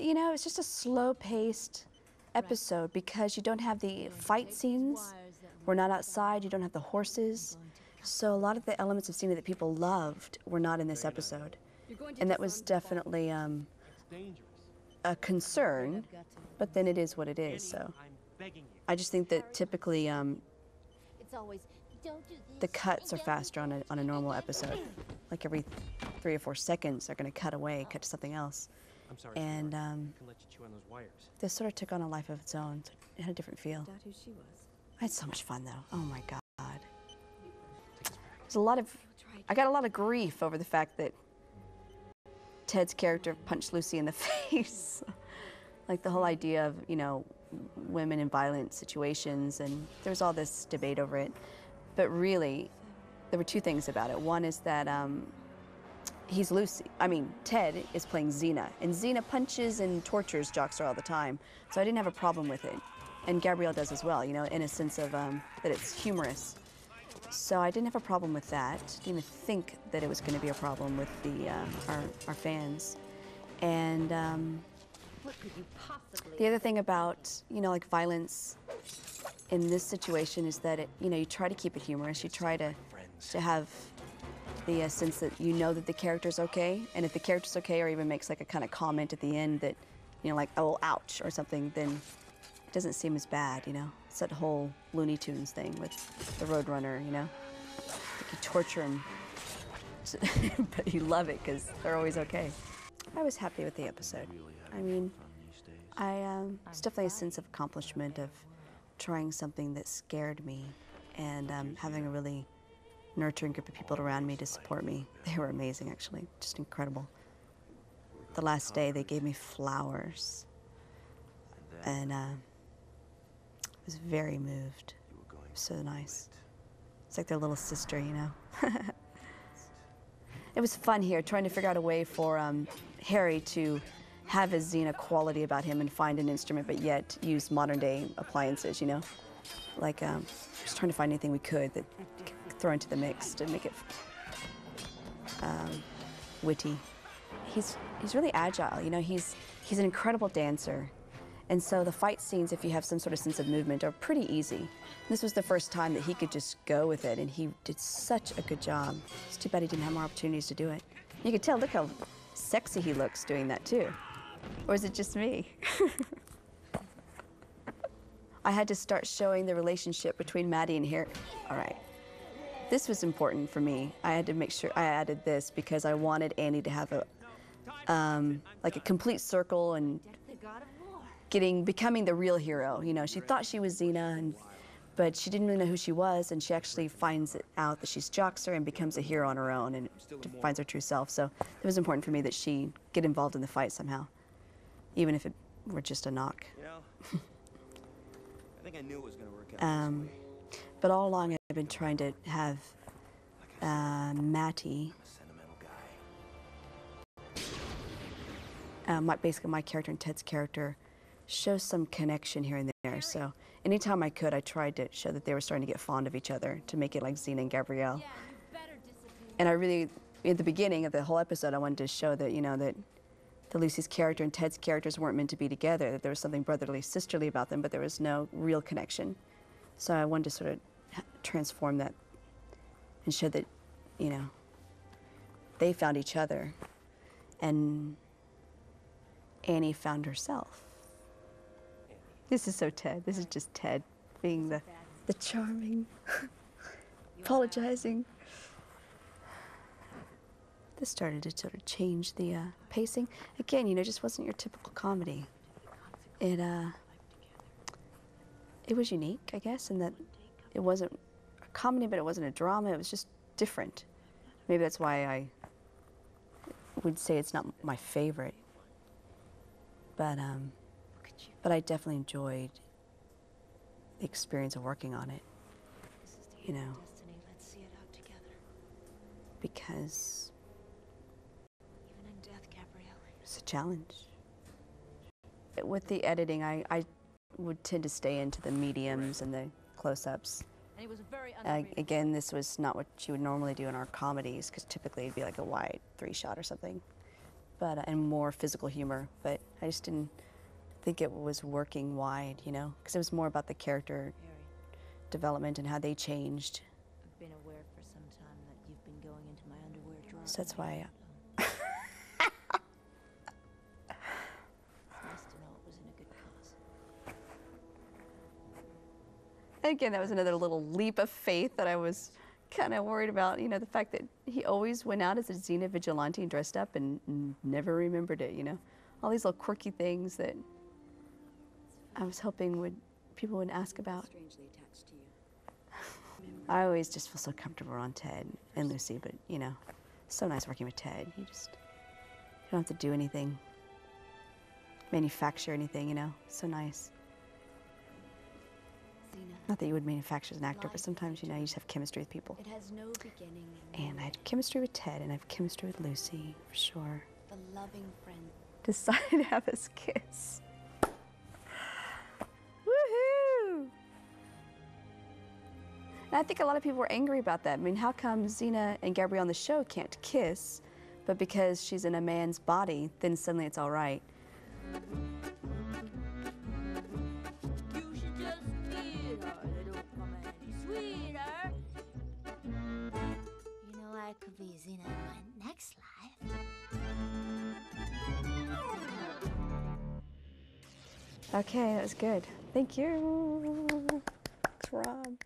You know, it's just a slow-paced episode because you don't have the fight scenes. We're not outside, you don't have the horses. So a lot of the elements of Xena that people loved were not in this episode. And that was definitely a concern, but then it is what it is, so. I just think that typically the cuts are faster on a normal episode. Like every 3 or 4 seconds, they're going to cut away, cut to something else. I'm sorry, And can let you chew on those wires. this sort of took on a life of its own. It had a different feel. Who she was. I had so much fun, though. Oh my God. There's a lot of, I got a lot of grief over the fact that Ted's character punched Lucy in the face. Like the whole idea of, you know, women in violent situations, and there was all this debate over it. But really, there were 2 things about it. One is that Ted is playing Xena, and Xena punches and tortures Joxer all the time, so I didn't have a problem with it. And Gabrielle does as well, you know, in a sense of that it's humorous. So I didn't have a problem with that. Didn't even think that it was going to be a problem with the our fans. And What could you possibly the other thing about, you know, like violence in this situation is that you know, you try to keep it humorous. You try to have the sense that you know that the character's okay, and if the character's okay or even makes like a kind of comment at the end that, you know, like, oh, ouch, or something, then it doesn't seem as bad, you know? It's that whole Looney Tunes thing with the Roadrunner, you know? Like you torture them, but you love it because they're always okay. I was happy with the episode. I mean, it's definitely a sense of accomplishment of trying something that scared me and having a really nurturing group of people around me to support me. They were amazing, actually, just incredible. The last day, they gave me flowers, and I was very moved. It was so nice. It's like their little sister, you know? It was fun here, trying to figure out a way for Harry to have his Xena quality about him and find an instrument, but yet use modern-day appliances, you know? Like, just trying to find anything we could that throw into the mix to make it witty. He's really agile, you know. He's an incredible dancer, and so the fight scenes, if you have some sort of sense of movement, are pretty easy. This was the first time that he could just go with it, and he did such a good job. It's too bad he didn't have more opportunities to do it. You could tell, look how sexy he looks doing that too. Or is it just me? I had to start showing the relationship between Maddie and Harry. All right. This was important for me. I had to make sure I added this because I wanted Annie to have a like a complete circle and becoming the real hero. You know, she thought she was Xena, but she didn't really know who she was, and she actually finds it out that she's Joxer and becomes a hero on her own and finds her true self. So it was important for me that she get involved in the fight somehow, even if it were just a knock. You know, I think I knew it was going to work out this way. But all along, I've been trying to have Mattie, basically my character and Ted's character, show some connection here and there. So anytime I could, I tried to show that they were starting to get fond of each other, to make it like Xena and Gabrielle. And I really, at the beginning of the whole episode, I wanted to show that, you know, that Lucy's character and Ted's characters weren't meant to be together, that there was something brotherly, sisterly about them, but there was no real connection. So I wanted to sort of transform that and show that, you know, they found each other and Annie found herself. This is so Ted. This is just Ted being the charming, apologizing. This started to sort of change the pacing. Again, you know, it just wasn't your typical comedy. It was unique, I guess, in that it wasn't a comedy, but it wasn't a drama. It was just different. Maybe that's why I would say it's not my favorite. But I definitely enjoyed the experience of working on it, you know, Let's see it out together. because Even in death, Gabrielle. it's a challenge. With the editing, I would tend to stay into the mediums and the close-ups. And he was very underrated. Again, this was not what you would normally do in our comedies, because typically it'd be like a wide 3-shot or something. but and more physical humor. But I just didn't think it was working wide, you know, because it was more about the character development and how they changed. I've been aware for some time that you've been going into my underwear drawer. So that's why. It's nice to know it was in a good cause. Again, that was another little leap of faith that I was kind of worried about, you know, the fact that he always went out as a Xena vigilante and dressed up and never remembered it, you know. All these little quirky things that I was hoping people would ask about. Strangely attached to you. I always just feel so comfortable around Ted and Lucy, but, you know, so nice working with Ted. You don't have to do anything, manufacture anything, you know, so nice. Not that you would manufacture as an actor, but sometimes, you know, you just have chemistry with people. It has no beginning. And I had chemistry with Ted, and I have chemistry with Lucy, for sure. The loving friend. Decided to have us kiss. Woohoo! And I think a lot of people were angry about that. I mean, how come Xena and Gabrielle on the show can't kiss, but because she's in a man's body, then suddenly it's all right? I could be Xena in my next life. Okay, that was good. Thank you. Thanks, Rob.